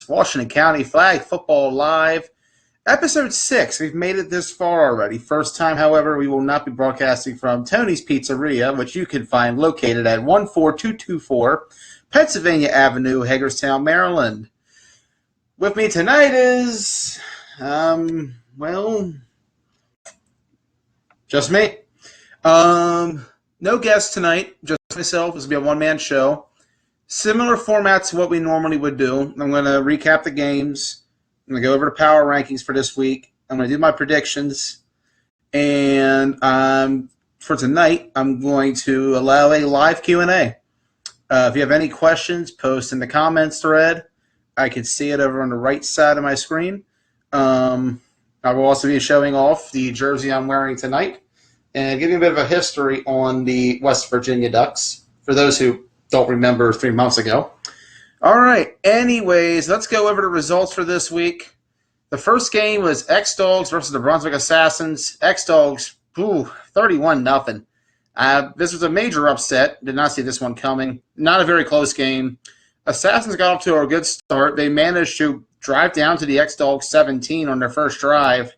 Washington County Flag Football Live, Episode 6. We've made it this far already. First time, however, we will not be broadcasting from Tony's Pizzeria, which you can find located at 14224 Pennsylvania Avenue, Hagerstown, Maryland. With me tonight is, just me. No guests tonight, just myself. This will be a one-man show. Similar format to what we normally would do. I'm going to recap the games. I'm going to go over the power rankings for this week. I'm going to do my predictions. And for tonight, I'm going to allow a live Q&A. If you have any questions, post in the comments thread. I can see it over on the right side of my screen. I will also be showing off the jersey I'm wearing tonight and giving a bit of a history on the West Virginia Ducks for those who don't remember 3 months ago. All right. Anyways, let's go over the results for this week. The first game was X-Dogs versus the Brunswick Assassins. X-Dogs, 31-0. This was a major upset. Did not see this one coming. Not a very close game. Assassins got off to a good start. They managed to drive down to the X-Dogs 17 on their first drive.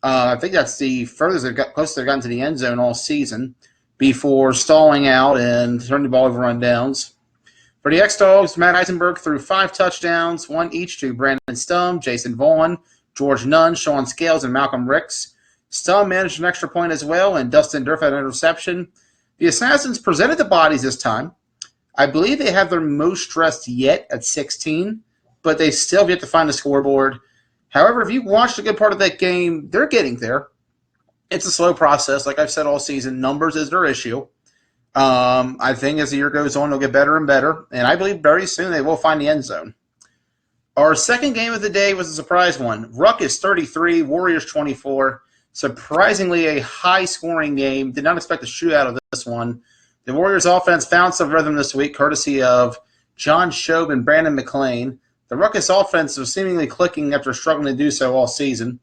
I think that's the furthest closest they've gotten to the end zone all season before stalling out and turning the ball over on downs. For the X-Dogs, Matt Eisenberg threw 5 touchdowns, 1 each to Brandon Stum, Jason Vaughn, George Nunn, Sean Scales, and Malcolm Ricks. Stum managed an extra point as well, and Dustin Durf had an interception. The Assassins presented the bodies this time. I believe they have their most dressed yet at 16, but they still have yet to find the scoreboard. However, if you watched a good part of that game, they're getting there. It's a slow process. Like I've said all season, numbers is their issue. I think as the year goes on, they'll get better and better, and I believe very soon they will find the end zone. Our second game of the day was a surprise one. Ruckus 33, Warriors 24. Surprisingly, a high-scoring game. Did not expect a shootout of this one. The Warriors offense found some rhythm this week, courtesy of John Shobe and Brandon McClain. The Ruckus offense was seemingly clicking after struggling to do so all season.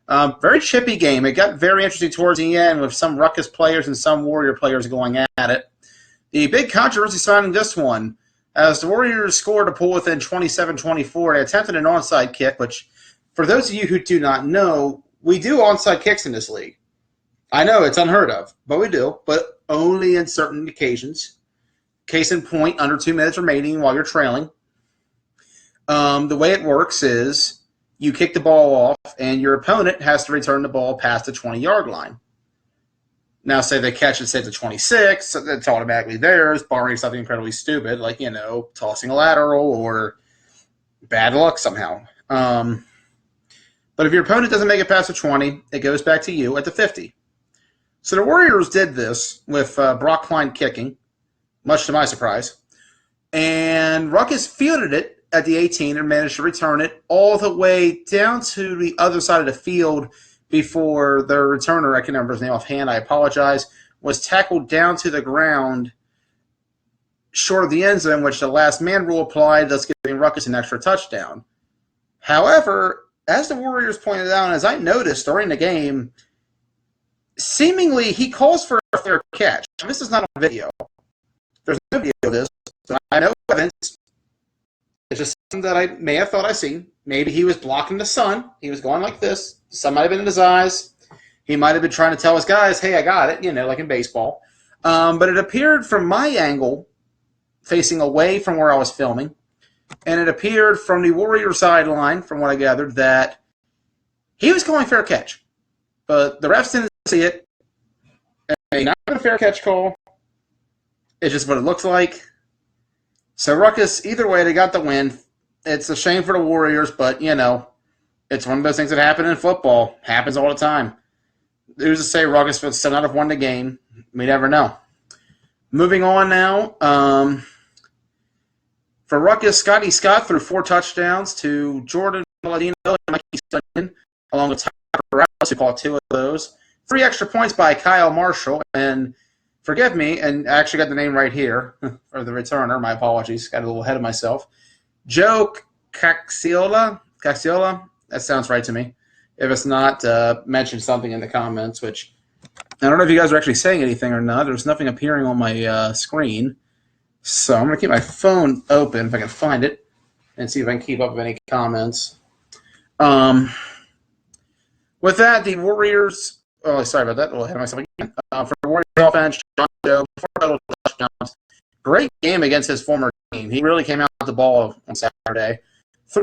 Very chippy game. It got very interesting towards the end with some Ruckus players and some Warrior players going at it. The big controversy surrounding this one, as the Warriors scored to pull within 27-24, they attempted an onside kick, which, for those of you who do not know, we do onside kicks in this league. I know it's unheard of, but we do, but only in certain occasions. Case in point, under 2 minutes remaining while you're trailing. The way it works is you kick the ball off, and your opponent has to return the ball past the 20-yard line. Now, say they catch it, say the 26, so it's automatically theirs, barring something incredibly stupid, like, tossing a lateral or bad luck somehow. But if your opponent doesn't make it past the 20, it goes back to you at the 50. So the Warriors did this with Brock Klein kicking, much to my surprise. And Ruckus fielded it at the 18 and managed to return it all the way down to the other side of the field before their returner, I can't remember his name offhand, I apologize, was tackled down to the ground short of the end zone, which the last man rule applied, thus giving Ruckus an extra touchdown. However, as the Warriors pointed out, and as I noticed during the game, seemingly he calls for a fair catch. This is not on video. There's no video of this, so I know evidence. It's just something that I may have thought I seen. Maybe he was blocking the sun. He was going like this. Sun might have been in his eyes. He might have been trying to tell his guys, hey, I got it, like in baseball. But it appeared from my angle, facing away from where I was filming, and it appeared from the Warrior sideline, from what I gathered, that he was calling fair catch. But the refs didn't see it. And not a fair catch call. It's just what it looks like. So Ruckus, either way, they got the win. It's a shame for the Warriors, but, it's one of those things that happen in football. Happens all the time. Who's to say Ruckus would still not have won the game? We never know. Moving on now. For Ruckus, Scotty Scott threw 4 touchdowns to Jordan Palladino and Mikey Stunyon, along with Tyler Rouse, who caught 2 of those. 3 extra points by Kyle Marshall, and forgive me, and I actually got the name right here, or the returner, my apologies, got a little ahead of myself. Joe Caxiola, that sounds right to me. If it's not, mention something in the comments, which I don't know if you guys are actually saying anything or not. There's nothing appearing on my screen. So I'm going to keep my phone open if I can find it. and see if I can keep up with any comments. With that, the Warriors. Oh, sorry about that. I'll hit myself again. For the Warriors offense, John Joe, 4 total touchdowns. Great game against his former team. He really came out with the ball on Saturday.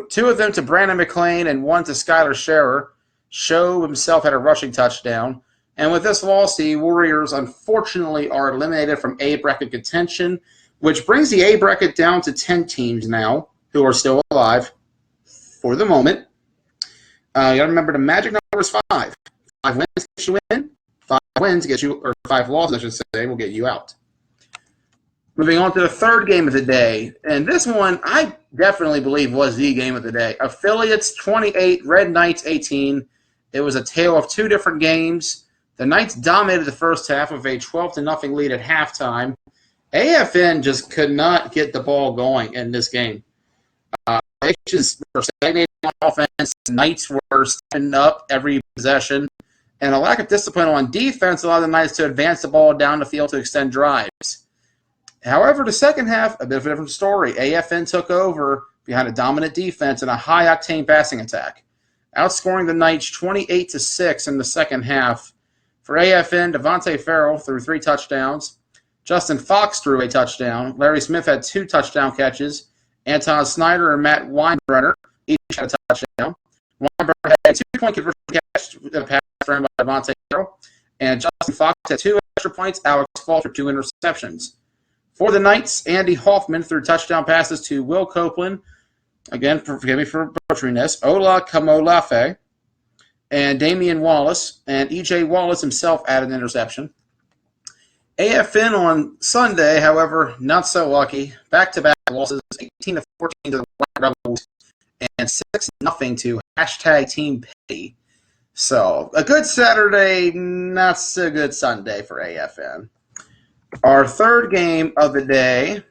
2 of them to Brandon McClain and 1 to Skylar Scherer. Show himself had a rushing touchdown. And with this loss, the Warriors unfortunately are eliminated from A bracket contention, which brings the A bracket down to 10 teams now who are still alive for the moment. You got to remember the magic number is 5. 5 wins get you in. 5 wins get you, or 5 losses, I should say, will get you out. Moving on to the third game of the day, and this one I definitely believe was the game of the day. Affiliates 28, Red Knights 18. It was a tale of 2 different games. The Knights dominated the first half with a 12-0 lead at halftime. AFN just could not get the ball going in this game. They just were stagnating on offense. The Knights were stepping up every possession. And a lack of discipline on defense allowed the Knights to advance the ball down the field to extend drives. However, the second half, a bit of a different story. AFN took over behind a dominant defense and a high-octane passing attack, outscoring the Knights 28-6 in the second half. For AFN, Devontae Farrell threw 3 touchdowns. Justin Fox threw a touchdown. Larry Smith had 2 touchdown catches. Anton Snyder and Matt Weinbrenner each had a touchdown. Weinbrenner had a 2-point conversion catch with a pass thrown by Devontae Farrell. And Justin Fox had 2 extra points. Alex Fall for 2 interceptions. For the Knights, Andy Hoffman threw touchdown passes to Will Copeland. Again, forgive me for butchering this. Ola Kamolafe and Damian Wallace. And E.J. Wallace himself added an interception. AFN on Sunday, however, not so lucky. Back-to-back losses, 18-14 to the White Rebels and 6-0 to #Team Petty. So, a good Saturday, not so good Sunday for AFN. Our third game of the day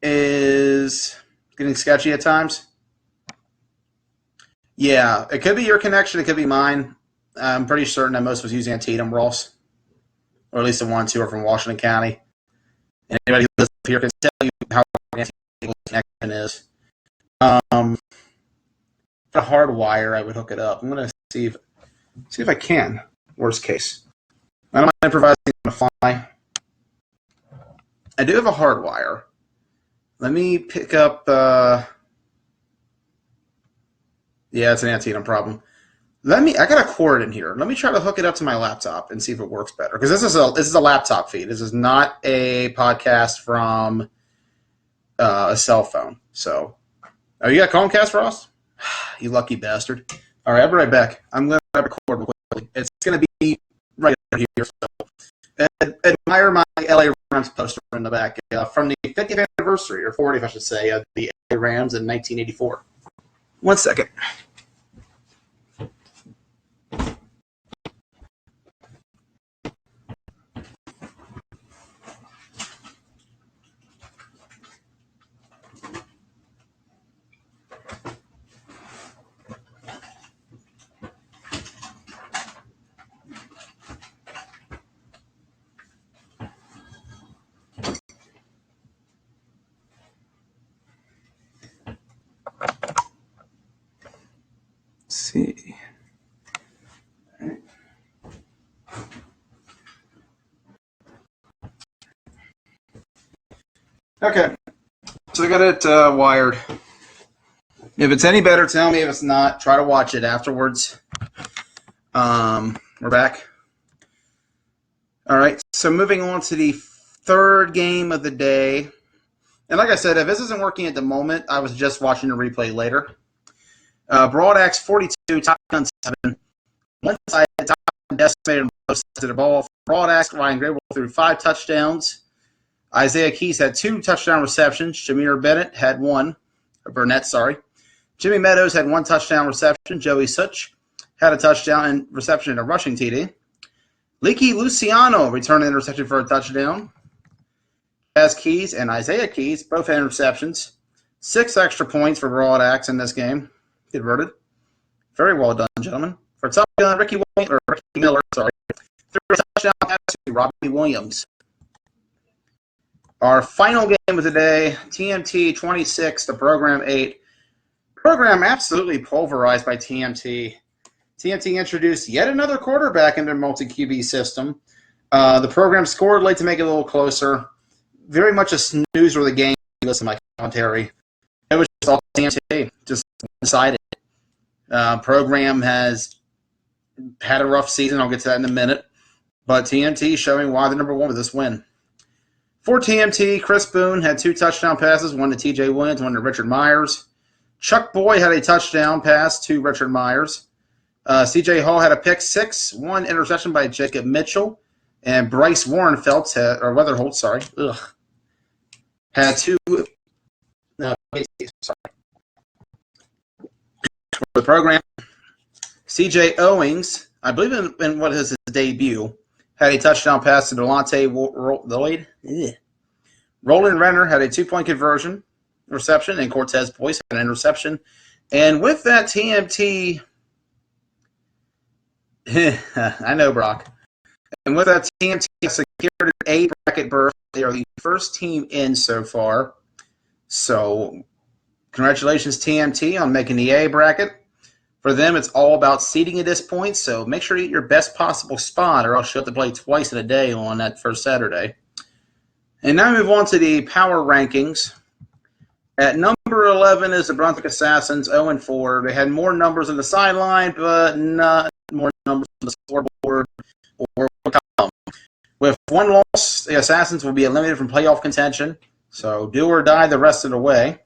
is getting sketchy at times. Yeah, it could be your connection. It could be mine. I'm pretty certain that most of us using Antietam, Ross. Or at least the 1 2 are from Washington County. And anybody who lives up here can tell you how Antietam's connection is. A hard wire, I would hook it up. I'm going to see if I can. Worst case. I don't mind improvising on the fly. I do have a hard wire. Let me pick up. Yeah, it's an Antietam problem. I got a cord in here. Let me try to hook it up to my laptop and see if it works better. Because this is a laptop feed. This is not a podcast from a cell phone. So, oh, you got Comcast, Ross? You lucky bastard. All right, I'll be right back. I'm going to record real quickly. It's going to be right here. So, admire my LA Rams poster in the back from the 50th anniversary, or 40th, I should say, of the LA Rams in 1984. 1 second. See. Okay, so I got it wired. If it's any better, tell me. If it's not, try to watch it afterwards. We're back. All right, so moving on to the third game of the day. And like I said, if this isn't working at the moment, I was just watching the replay later. Broad Axe 42, Top Gun 7. One side, Top Gun decimated on both sides of the ball. Broad Axe, Ryan Grable threw 5 touchdowns. Isaiah Keys had 2 touchdown receptions. Jameer Bennett had 1. Burnett, sorry. Jimmy Meadows had 1 touchdown reception. Joey Such had a touchdown and reception and a rushing TD. Leaky Luciano returned an interception for a touchdown. Jazz Keys and Isaiah Keys both had interceptions. 6 extra points for Broad Axe in this game. Converted. Very well done, gentlemen. For Top Gun, Ricky Miller, threw a touchdown pass to Robbie Williams. Our final game of the day, TMT 26, the program 8. Program absolutely pulverized by TMT. TMT introduced yet another quarterback into the multi-QB system. The program scored late to make it a little closer. Very much a snooze for the game. Listen to my commentary. It was just all TMT, just one-sided. Program has had a rough season. I'll get to that in a minute. But TMT showing why they're number one with this win. For TMT, Chris Boone had 2 touchdown passes, one to TJ Williams, one to Richard Myers. Chuck Boyd had a touchdown pass to Richard Myers. CJ Hall had a pick 6, 1 interception by Jacob Mitchell. And Bryce Weatherholt, had 2. For the program, CJ Owings, I believe in what is his debut, had a touchdown pass to Delonte Lloyd. Roland Renner had a 2-point conversion reception, and Cortez Boyce had an interception. And with that, TMT, I know, Brock. And with that, TMT secured an A bracket berth. They are the first team in so far. So, congratulations, TMT, on making the A bracket. For them, it's all about seeding at this point, so make sure you get your best possible spot, or else you'll have to play twice in a day on that first Saturday. And now we move on to the power rankings. At number 11 is the Brunswick Assassins, 0-4. They had more numbers on the sideline, but not more numbers on the scoreboard or column. With 1 loss, the Assassins will be eliminated from playoff contention, so do or die the rest of the way.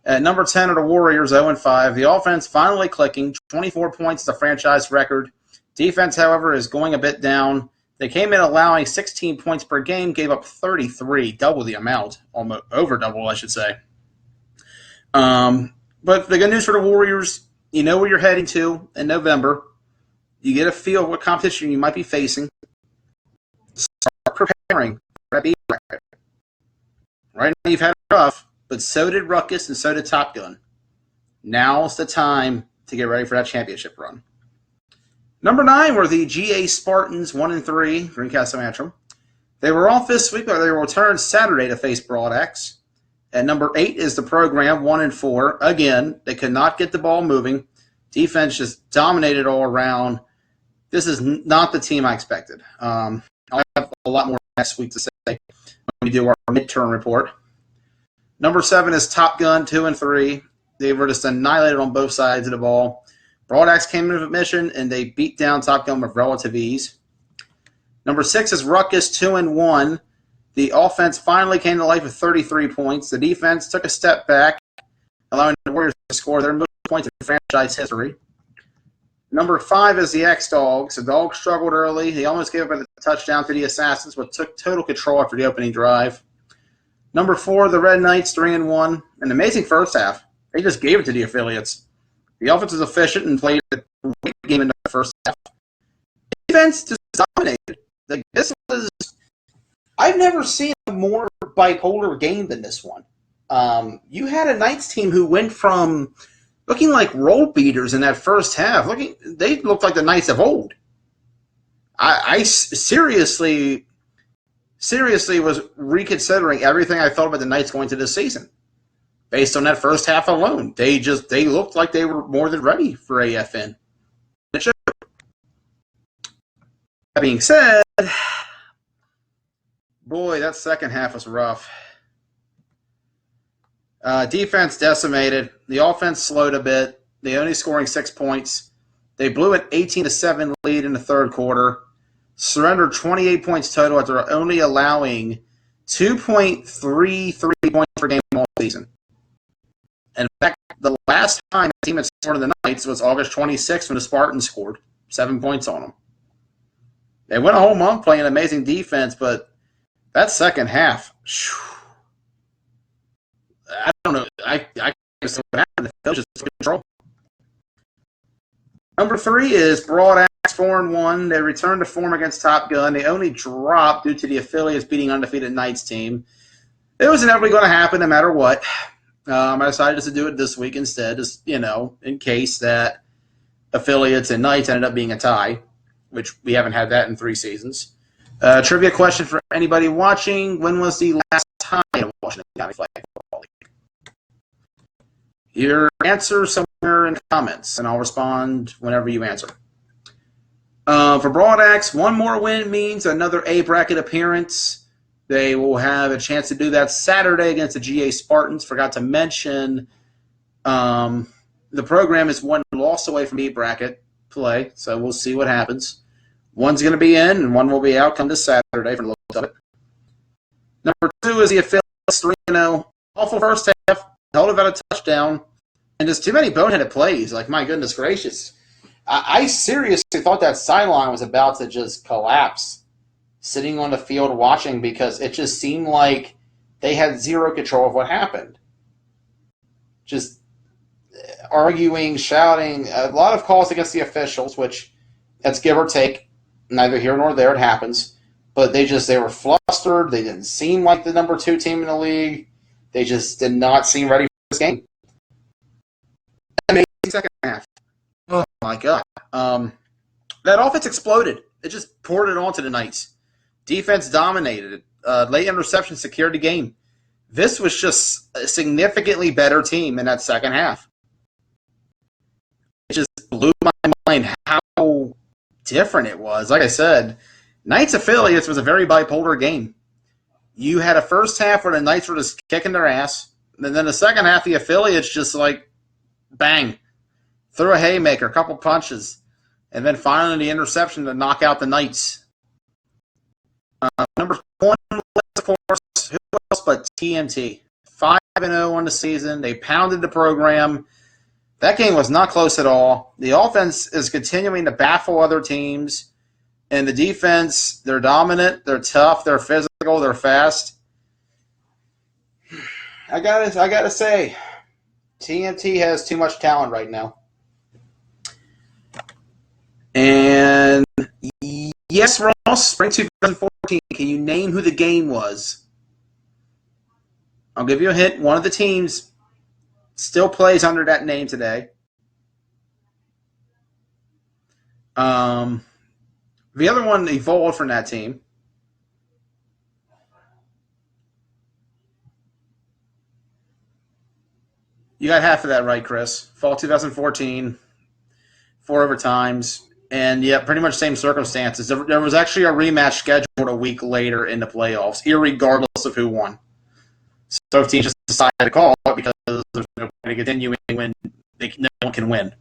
At number 10 are the Warriors, 0-5. The offense finally clicking, 24 points is the franchise record. Defense, however, is going a bit down. They came in allowing 16 points per game, gave up 33, double the amount, almost over double, I should say. But the good news for the Warriors, you know where you're heading to in November. You get a feel of what competition you might be facing. Start preparing for that B bracket. Right now you've had it rough, but so did Ruckus and so did Top Gun. Now's the time to get ready for that championship run. Number 9 were the GA Spartans, 1-3, Greencastle Antrim. They were off this week, but they will return Saturday to face Broad Axe. At number 8 is the program, 1-4. Again, they could not get the ball moving. Defense just dominated all around. This is not the team I expected. I'll have a lot more next week to say when we do our midterm report. Number 7 is Top Gun, 2-3. They were just annihilated on both sides of the ball. Broad Axe came into mission, and they beat down Top Gun with relative ease. Number 6 is Ruckus, 2-1. The offense finally came to life with 33 points. The defense took a step back, allowing the Warriors to score their most points in franchise history. Number 5 is the X-Dogs. The Dogs struggled early. They almost gave up a touchdown to the Assassins, but took total control after the opening drive. Number 4, the Red Knights, 3-1. An amazing first half. They just gave it to the affiliates. The offense was efficient and played a great game in the first half. Defense just dominated. Like, this was, I've never seen a more bipolar game than this one. You had a Knights team who went from looking like roll beaters in that first half. They looked like the Knights of old. I seriously was reconsidering everything I thought about the Knights going to this season. Based on that first half alone, they looked like they were more than ready for AFN. That being said, boy, that second half was rough. Defense decimated. The offense slowed a bit. They only scoring 6 points. They blew an 18-7 lead in the third quarter. Surrendered 28 points total after only allowing 2.33 points per game all season. In fact, the last time a team had scored in the Knights was August 26th when the Spartans scored 7 points on them. They went a whole month playing amazing defense, but that second half, I don't know. I can't say what happened. They just took control. Number 3 is Broad Axe, 4-1. They returned to form against Top Gun. They only dropped due to the affiliates beating undefeated Knights team. It was inevitably going to happen no matter what. I decided just to do it this week instead, just, in case that affiliates and Knights ended up being a tie, which we haven't had that in 3 seasons. Trivia question for anybody watching. When was the last tie in the Washington County Flag Football League? Your answer somewhere in the comments, and I'll respond whenever you answer. For Broad Axe, one more win means another A bracket appearance. They will have a chance to do that Saturday against the GA Spartans. Forgot to mention the program is one loss away from B bracket play, so we'll see what happens. One's going to be in, and one will be out come this Saturday for the looks of it. Number 2 is the affiliates 3-0. Awful first half, held about a touchdown, and just too many boneheaded plays. Like, my goodness gracious. I seriously thought that sideline was about to just collapse sitting on the field watching because it just seemed like they had zero control of what happened. Just arguing, shouting, a lot of calls against the officials, which that's give or take, neither here nor there, it happens. But they were flustered. They didn't seem like the number 2 team in the league. They just did not seem ready for this game. Amazing second half. Oh, my God. That offense exploded. It just poured it onto the Knights. Defense dominated. Late interception secured the game. This was just a significantly better team in that second half. It just blew my mind how different it was. Like I said, Knights affiliates was a very bipolar game. You had a first half where the Knights were just kicking their ass, and then the second half, the affiliates just like, bang, threw a haymaker, a couple punches, and then finally the interception to knock out the Knights. Number 1, of course, who else but TNT. 5-0 on the season. They pounded the program. That game was not close at all. The offense is continuing to baffle other teams. And the defense, they're dominant, they're tough, they're physical, they're fast. I gotta say, TNT has too much talent right now. And yes, Ross, spring 2014, can you name who the game was? I'll give you a hint. One of the teams still plays under that name today. The other one evolved from that team. You got half of that right, Chris. Fall 2014, 4 overtimes, and yeah, pretty much same circumstances. There was actually a rematch scheduled a week later in the playoffs, irregardless of who won. So both teams just decided to call it because there's no point in continuing when no one can win.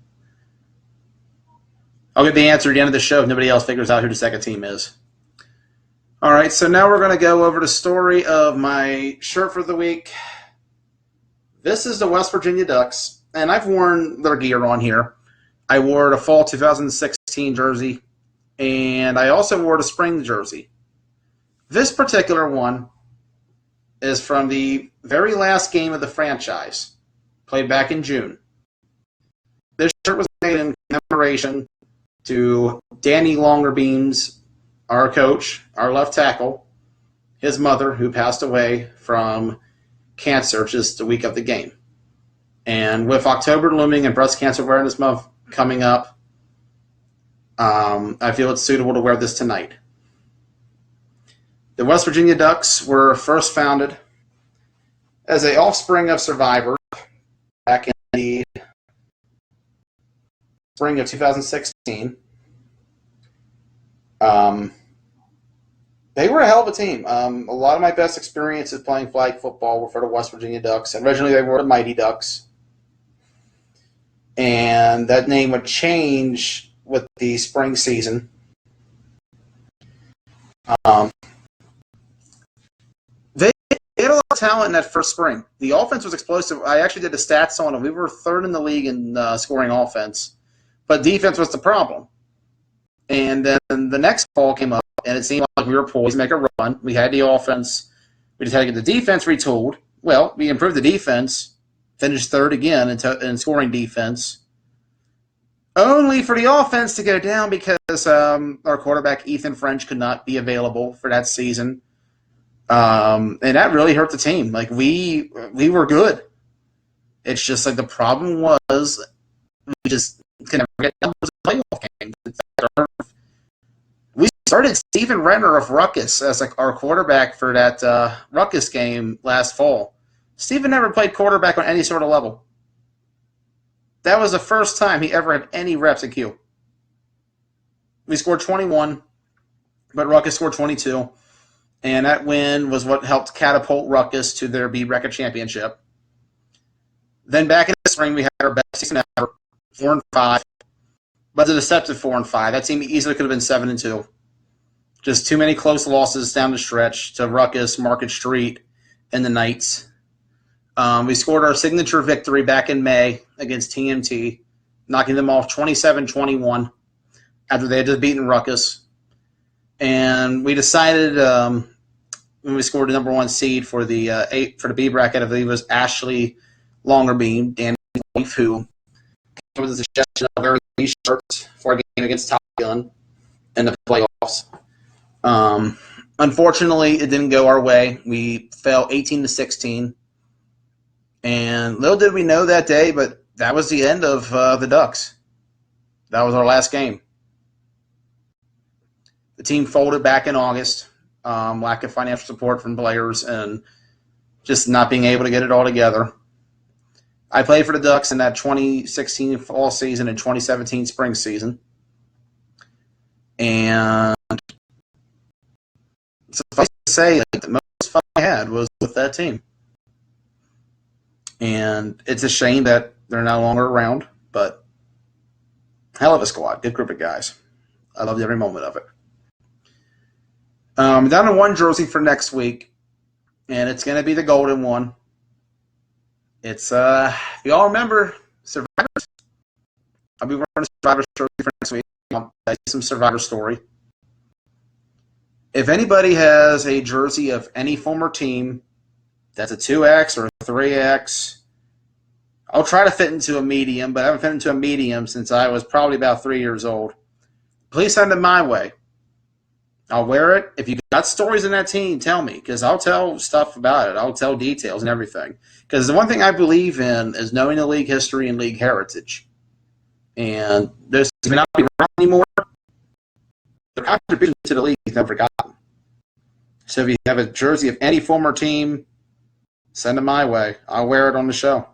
I'll get the answer at the end of the show if nobody else figures out who the second team is. All right, so now we're going to go over the story of my shirt for the week. This is the West Virginia Ducks, and I've worn their gear on here. I wore the fall 2016 jersey, and I also wore the spring jersey. This particular one is from the very last game of the franchise, played back in June. This shirt was made in commemoration to Danny Longerbeams, our coach, our left tackle, his mother, who passed away from cancer just a week of the game. And with October looming and Breast Cancer Awareness Month coming up, I feel it's suitable to wear this tonight. The West Virginia Ducks were first founded as an offspring of Survivor back in the spring of 2016. They were a hell of a team. A lot of my best experiences playing flag football were for the West Virginia Ducks. And originally they were the Mighty Ducks. And that name would change with the spring season. They had a lot of talent in that first spring. The offense was explosive. I actually did the stats on them. We were third in the league in scoring offense. But defense was the problem. And then the next fall came up, and it seemed like we were poised to make a run. We had the offense. We just had to get the defense retooled. Well, we improved the defense, finished third again in scoring defense, only for the offense to go down because our quarterback, Ethan French, could not be available for that season. And that really hurt the team. Like, we were good. It's just like the problem was we just could never get down to the playoff game. We started Steven Renner of Ruckus as our quarterback for that Ruckus game last fall. Steven never played quarterback on any sort of level. That was the first time he ever had any reps at Q. We scored 21, but Ruckus scored 22. And that win was what helped catapult Ruckus to their B-Bracket championship. Then back in the spring, we had our best season ever, 4-5. But a deceptive 4-5. That team easily could have been 7-2. Just too many close losses down the stretch to Ruckus, Market Street, and the Knights. We scored our signature victory back in May against TMT, knocking them off 27-21 after they had just beaten Ruckus. And we decided when we scored the number 1 seed for the B bracket, I believe it was Ashley Longerbeam, Danny's wife, who came up with the suggestion of wearing these shirts for a game against Top Gun in the playoffs. Unfortunately, it didn't go our way. We fell 18-16. And little did we know that day, but that was the end of the Ducks. That was our last game. The team folded back in August. Lack of financial support from players and just not being able to get it all together. I played for the Ducks in that 2016 fall season and 2017 spring season. And suffice to say, the most fun I had was with that team. And it's a shame that they're no longer around, but hell of a squad. Good group of guys. I loved every moment of it. Down to 1 jersey for next week, and it's going to be the golden one. It's, if you all remember, Survivors. I'll be wearing a Survivor jersey for next week. I'll tell you some Survivor story. If anybody has a jersey of any former team that's a 2X or a 3X, I'll try to fit into a medium, but I haven't fit into a medium since I was probably about 3 years old. Please send it my way. I'll wear it. If you got stories in that team, tell me, because I'll tell stuff about it. I'll tell details and everything. Because the one thing I believe in is knowing the league history and league heritage. And this may not be around anymore. Their contribution to the league is never forgotten. So if you have a jersey of any former team, send it my way. I'll wear it on the show.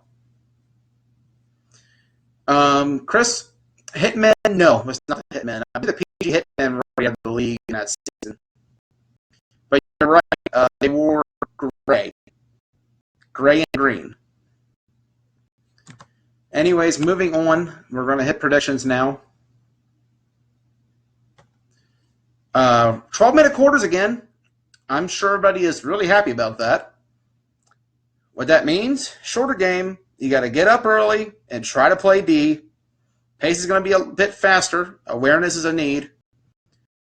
Chris, Hitman? No, it's not Hitman. I'll be the PG Hitman of the league in that season. But you're right. They wore gray and green. Anyways, moving on. We're going to hit predictions now. 12-minute quarters again. I'm sure everybody is really happy about that. What that means, shorter game. You got to get up early and try to play D. Pace is going to be a bit faster. Awareness is a need.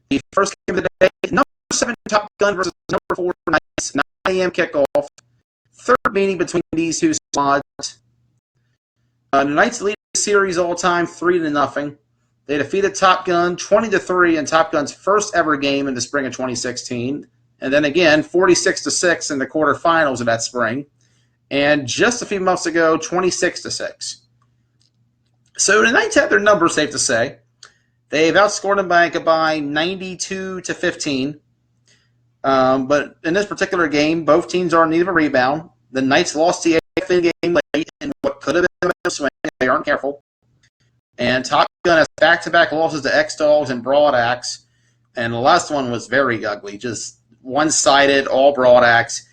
The first game of the day, number 7 Top Gun versus number 4 Knights, 9 a.m. kickoff. Third meeting between these two squads. The Knights lead the series all time 3-0. They defeated Top Gun 20-3 in Top Gun's first ever game in the spring of 2016. And then again, 46-6 in the quarterfinals of that spring. And just a few months ago, 26-6. So the Knights have their numbers, safe to say. They've outscored them by a combined 92-15. But in this particular game, both teams are in need of a rebound. The Knights lost the AFN game late in what could have been a swing if they aren't careful. And Top Gun has back-to-back losses to X-Dogs and Broad Axe. And the last one was very ugly, just one-sided, all Broad Axe.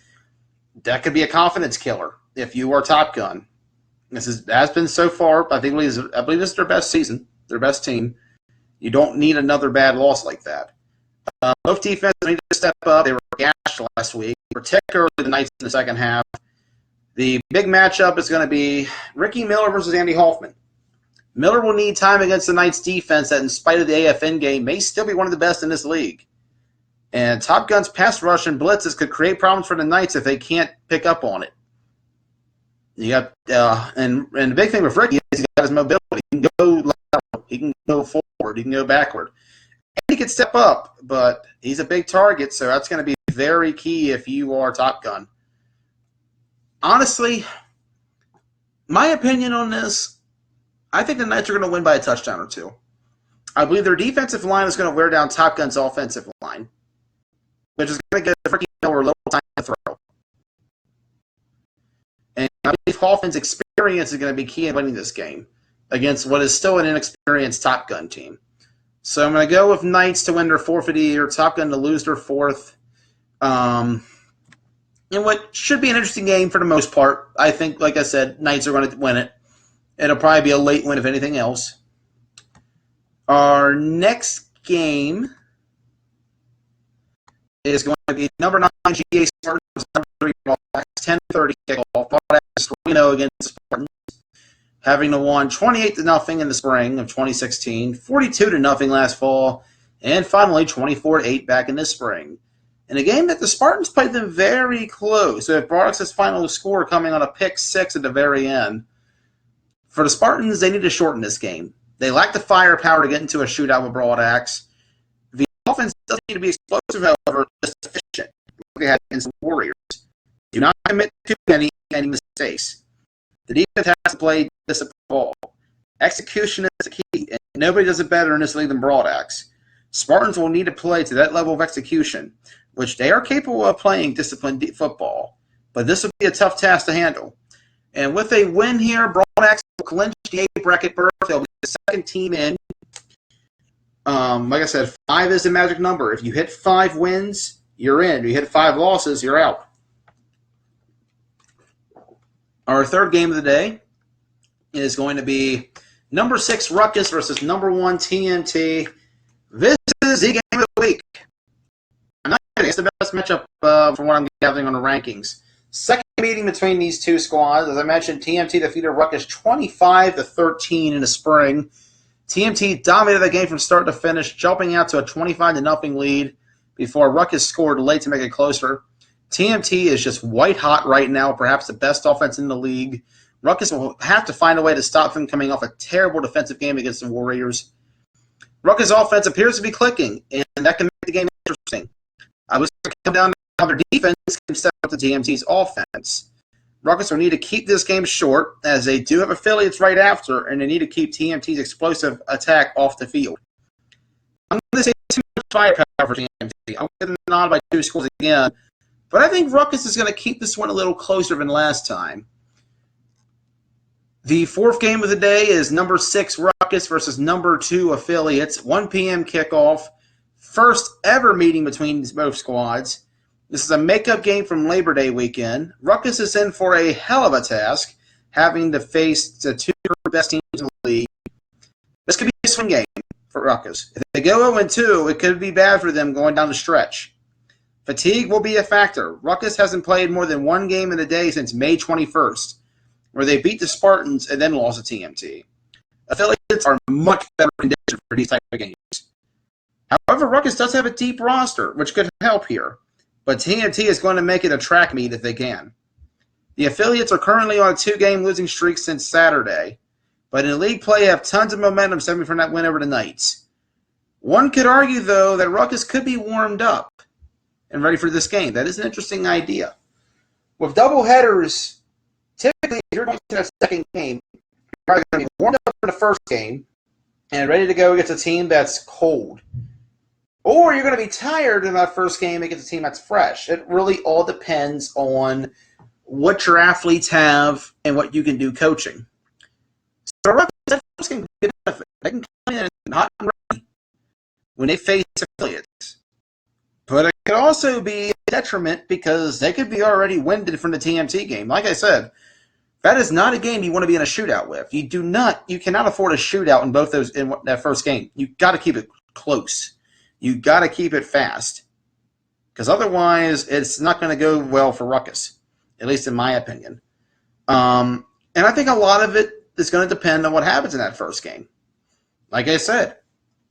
That could be a confidence killer if you are Top Gun. This has been so far. I believe this is their best season, their best team. You don't need another bad loss like that. Both defenses need to step up. They were gashed last week, particularly the Knights in the second half. The big matchup is going to be Ricky Miller versus Andy Hoffman. Miller will need time against the Knights defense that, in spite of the AFN game, may still be one of the best in this league. And Top Gun's pass rush and blitzes could create problems for the Knights if they can't pick up on it. You got and the big thing with Ricky is he's got his mobility. He can go lateral, he can go forward, he can go backward. And he can step up, but he's a big target, so that's going to be very key if you are Top Gun. Honestly, my opinion on this, I think the Knights are going to win by a touchdown or two. I believe their defensive line is going to wear down Top Gun's offensive line, which is going to get Ricky Miller a little time to throw. And I believe Hoffman's experience is going to be key in winning this game against what is still an inexperienced Top Gun team. So I'm going to go with Knights to win their fourth of the year, Top Gun to lose their fourth. In what should be an interesting game for the most part. I think, like I said, Knights are going to win it. It'll probably be a late win if anything else. Our next game is going to be number 9 GA Spartans, number 3 Ballbacks, 10:30 kickoff. Ballbacks 3-0 against Spartans, having won 28-0 in the spring of 2016, 42-0 last fall, and finally 24-8 back in this spring. In a game that the Spartans played them very close, so if Broderick's final score coming on a pick 6 at the very end. For the Spartans, they need to shorten this game. They lack the firepower to get into a shootout with Broadax. The offense doesn't need to be explosive, however, just efficient. They had against the Warriors. Do not commit too many mistakes. The defense has to play disciplined ball. Execution is the key, and nobody does it better in this league than Broadax. Spartans will need to play to that level of execution, which they are capable of playing disciplined football. But this will be a tough task to handle. And with a win here, Broadax will clinch the A bracket berth. They'll be the second team in. Like I said, 5 is the magic number. If you hit 5 wins, you're in. If you hit 5 losses, you're out. Our third game of the day is going to be number 6 Ruckus versus number 1 TMT. This is the game of the week. I'm not kidding. It's the best matchup from what I'm gathering on the rankings. Second meeting between these two squads. As I mentioned, TMT defeated Ruckus 25-13 in the spring. TMT dominated the game from start to finish, jumping out to a 25-0 lead before Ruckus scored late to make it closer. TMT is just white hot right now, perhaps the best offense in the league. Ruckus will have to find a way to stop them coming off a terrible defensive game against the Warriors. Ruckus' offense appears to be clicking, and that can make the game interesting. I was going to come down to how their defense can step up to TMT's offense. Ruckus will need to keep this game short, as they do have affiliates right after, and they need to keep TMT's explosive attack off the field. I'm going to say too much firepower for TMT. I'm going to nod by 2 scores again, but I think Ruckus is going to keep this one a little closer than last time. The fourth game of the day is number 6 Ruckus versus number 2 affiliates. 1 p.m. kickoff. First ever meeting between both squads. This is a makeup game from Labor Day weekend. Ruckus is in for a hell of a task, having to face the 2 best teams in the league. This could be a swing game for Ruckus. If they go 0-2, it could be bad for them going down the stretch. Fatigue will be a factor. Ruckus hasn't played more than 1 game in a day since May 21st, where they beat the Spartans and then lost to TMT. Affiliates are much better conditioned for these type of games. However, Ruckus does have a deep roster, which could help here, but TMT is going to make it a track meet if they can. The affiliates are currently on a 2-game losing streak since Saturday, but in league play have tons of momentum stemming from that win over the Knights. One could argue, though, that Ruckus could be warmed up and ready for this game. That is an interesting idea. With doubleheaders, typically, if you're going to that second game, you're probably going to be warmed up for the first game and ready to go against a team that's cold. Or you're going to be tired in that first game against a team that's fresh. It really all depends on what your athletes have and what you can do coaching. So that first game can benefit. They can come in hot and ready when they face affiliates. But it could also be a detriment because they could be already winded from the TMT game. Like I said, that is not a game you want to be in a shootout with. You cannot afford a shootout in both those in that first game. You got to keep it close. You got to keep it fast, because otherwise it's not going to go well for Ruckus, at least in my opinion. And I think a lot of it is going to depend on what happens in that first game. Like I said,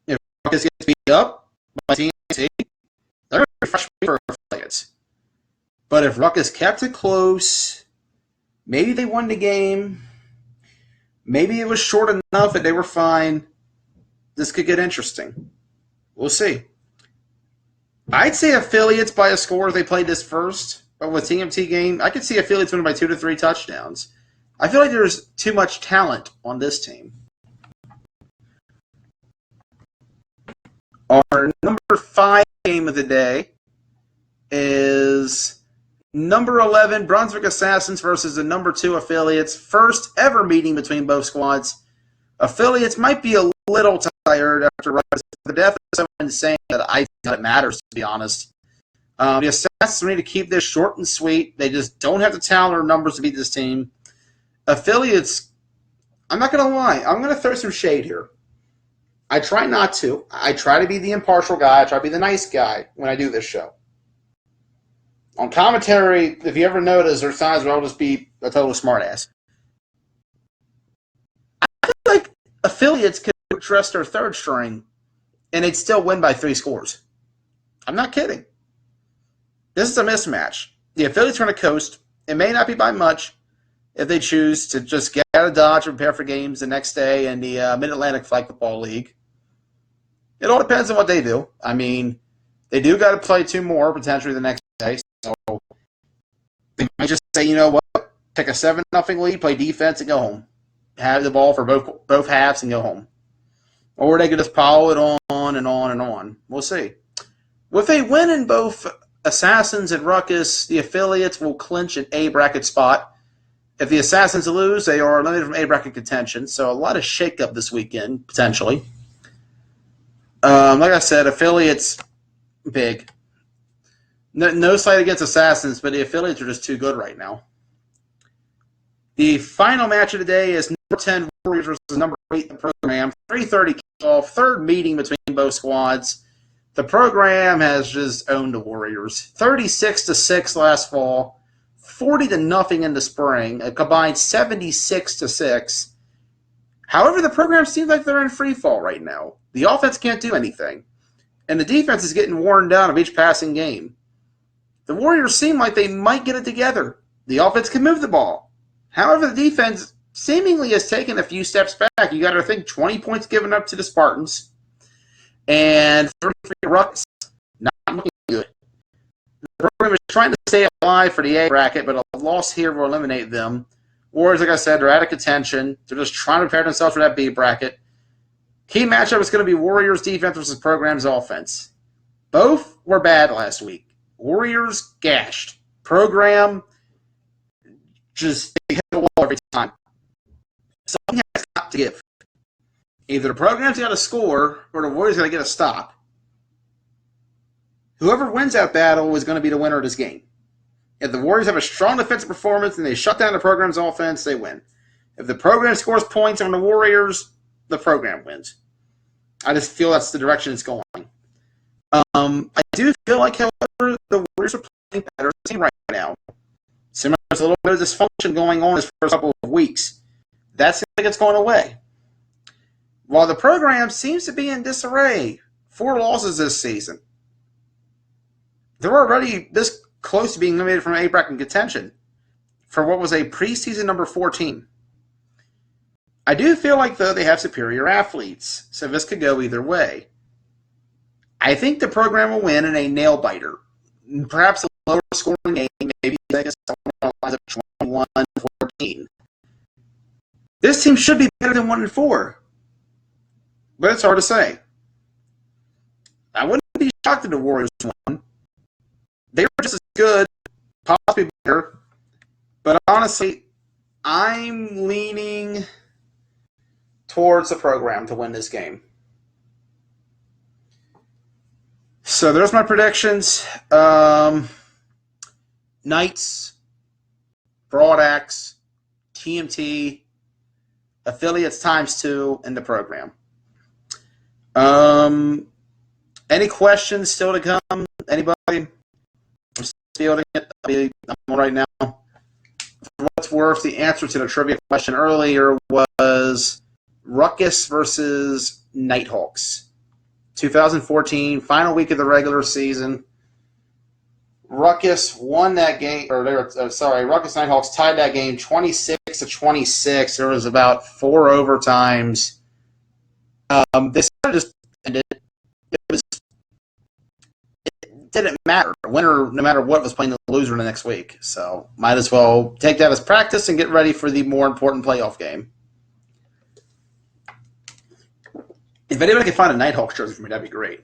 if Ruckus gets beat up by TMT, they're going to be fresh for affiliates. But if Ruckus kept it close, maybe they won the game, maybe it was short enough that they were fine, this could get interesting. We'll see. I'd say affiliates by a score if they played this first, but with TMT game, I could see affiliates winning by 2 to 3 touchdowns. I feel like there's too much talent on this team. Our number 5 game of the day is number 11 Brunswick Assassins versus the number 2 Affiliates. First ever meeting between both squads. Affiliates might be a little tired after Ruckus. The death is so insane that I think it matters, to be honest. The Assassins need to keep this short and sweet. They just don't have the talent or numbers to beat this team. Affiliates, I'm not going to lie. I'm going to throw some shade here. I try not to. I try to be the impartial guy. I try to be the nice guy when I do this show. On commentary, if you ever notice, there's times where I'll just be a total smartass. I feel like Affiliates could trust their third string and they'd still win by 3 scores. I'm not kidding. This is a mismatch. The Affiliates are on a coast. It may not be by much if they choose to just get out of Dodge and prepare for games the next day in the Mid-Atlantic Flag Football League. It all depends on what they do. I mean, they do got to play 2 more potentially the next day. So they might just say, you know what, take a 7-0 lead, play defense, and go home. Have the ball for both halves and go home. Or they could just pile it on and on and on. We'll see. With a win in both Assassins and Ruckus, the Affiliates will clinch an A bracket spot. If the Assassins lose, they are eliminated from A bracket contention. So a lot of shakeup this weekend, potentially. Like I said, Affiliates, big. No slight against Assassins, but the Affiliates are just too good right now. The final match of the day is number 10 Warriors versus number 8 in the program. 3:30 kickoff, third meeting between both squads. The program has just owned the Warriors. 36-6 last fall, 40-0 in the spring, a combined 76-6. However, the program seems like they're in free fall right now. The offense can't do anything, and the defense is getting worn down of each passing game. The Warriors seem like they might get it together. The offense can move the ball. However, the defense seemingly has taken a few steps back. You got to think 20 points given up to the Spartans and 33 Ruckus. Not looking good. The program is trying to stay alive for the A bracket, but a loss here will eliminate them. Warriors, like I said, they're out of contention. They're just trying to prepare themselves for that B bracket. Key matchup is going to be Warriors defense versus Program's offense. Both were bad last week. Warriors gashed. Program just hit the wall every time. Something has got to give. Either the program's got to score or the Warriors got to get a stop. Whoever wins that battle is going to be the winner of this game. If the Warriors have a strong defensive performance and they shut down the program's offense, they win. If the program scores points on the Warriors, the program wins. I just feel that's the direction it's going. I do feel like, however, the Warriors are playing better team right now. Similar, there's a little bit of dysfunction going on this first couple of weeks. That seems like it's going away. While the program seems to be in disarray, 4 losses this season. They're already this close to being eliminated from A bracket contention for what was a preseason number 14. I do feel like, though, they have superior athletes, so this could go either way. I think the program will win in a nail-biter. Perhaps a lower scoring game, maybe like a 21-14. This team should be better than 1-4, but it's hard to say. I wouldn't be shocked if the Warriors won. They were just as good, possibly better, but honestly, I'm leaning towards the program to win this game. So there's my predictions. Knights, Broad Axe, TMT, Affiliates ×2 in the program. Any questions still to come? Anybody? I'm fielding it. I'm on right now. For what's worth, the answer to the trivia question earlier was Ruckus versus Nighthawks. 2014, final week of the regular season. Ruckus won that game, Ruckus Nighthawks tied that game 26-26. There was about 4 overtimes. This just ended. It didn't matter. The winner, no matter what, was playing the loser the next week. So might as well take that as practice and get ready for the more important playoff game. If anybody can find a Nighthawks jersey for me, that'd be great.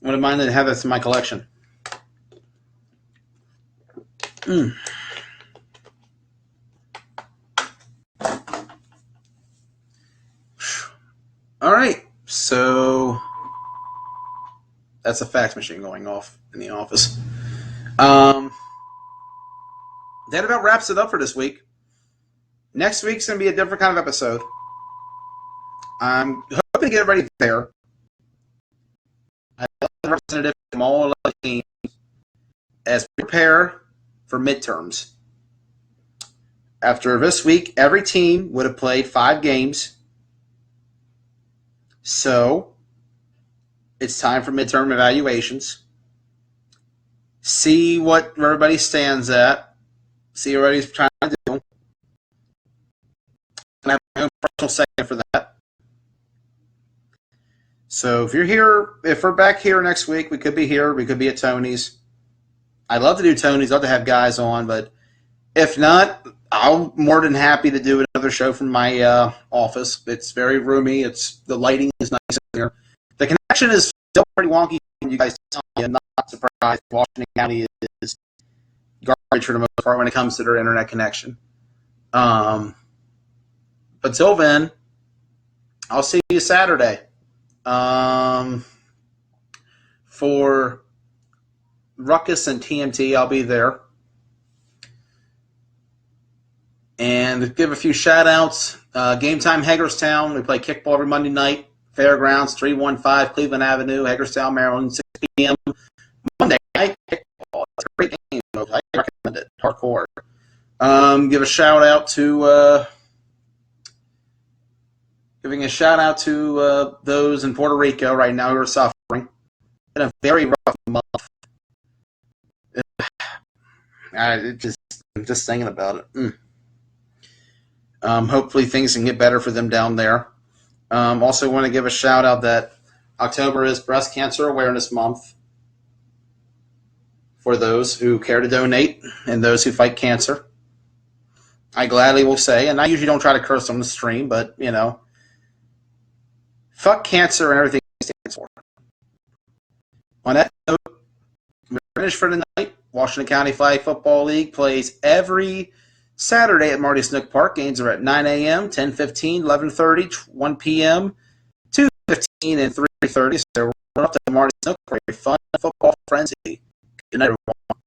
Wouldn't mind to have this in my collection. All right, so that's a fax machine going off in the office. That about wraps it up for this week. Next week's going to be a different kind of episode. I'm hoping to get everybody there. I have a representative from all 11 teams as we prepare for midterms. After this week, every team would have played 5 games. So it's time for midterm evaluations. See what everybody stands at. See what everybody's trying to do. And I have my own personal segment for that. So if you're here, if we're back here next week, we could be here. We could be at Tony's. I'd love to do Tony's. I'd love to have guys on, but if not, I'm more than happy to do another show from my office. It's very roomy. The lighting is nice in here. The connection is still pretty wonky. You guys tell me. I'm not surprised. Washington County is garbage for the most part when it comes to their internet connection. But till then, I'll see you Saturday. For Ruckus and TMT, I'll be there. And give a few shout-outs. Game Time Hagerstown. We play kickball every Monday night. Fairgrounds, 315 Cleveland Avenue, Hagerstown, Maryland, 6 p.m. Monday night kickball. It's a great game. I recommend it. Hardcore. Give a shout-out to... Giving a shout-out to those in Puerto Rico right now who are suffering. It's been a very rough month. I'm just thinking about it. Hopefully things can get better for them down there. Also want to give a shout out that October is Breast Cancer Awareness Month for those who care to donate and those who fight cancer. I gladly will say, and I usually don't try to curse on the stream, but, you know, fuck cancer and everything it stands for. On that note, we're finished for the night. Washington County Flag Football League plays every Saturday at Marty Snook Park. Games are at 9 a.m., 10:15, 11:30, 1 p.m., 2:15, and 3:30. So we're up to Marty Snook for a fun football frenzy. Good night, everyone.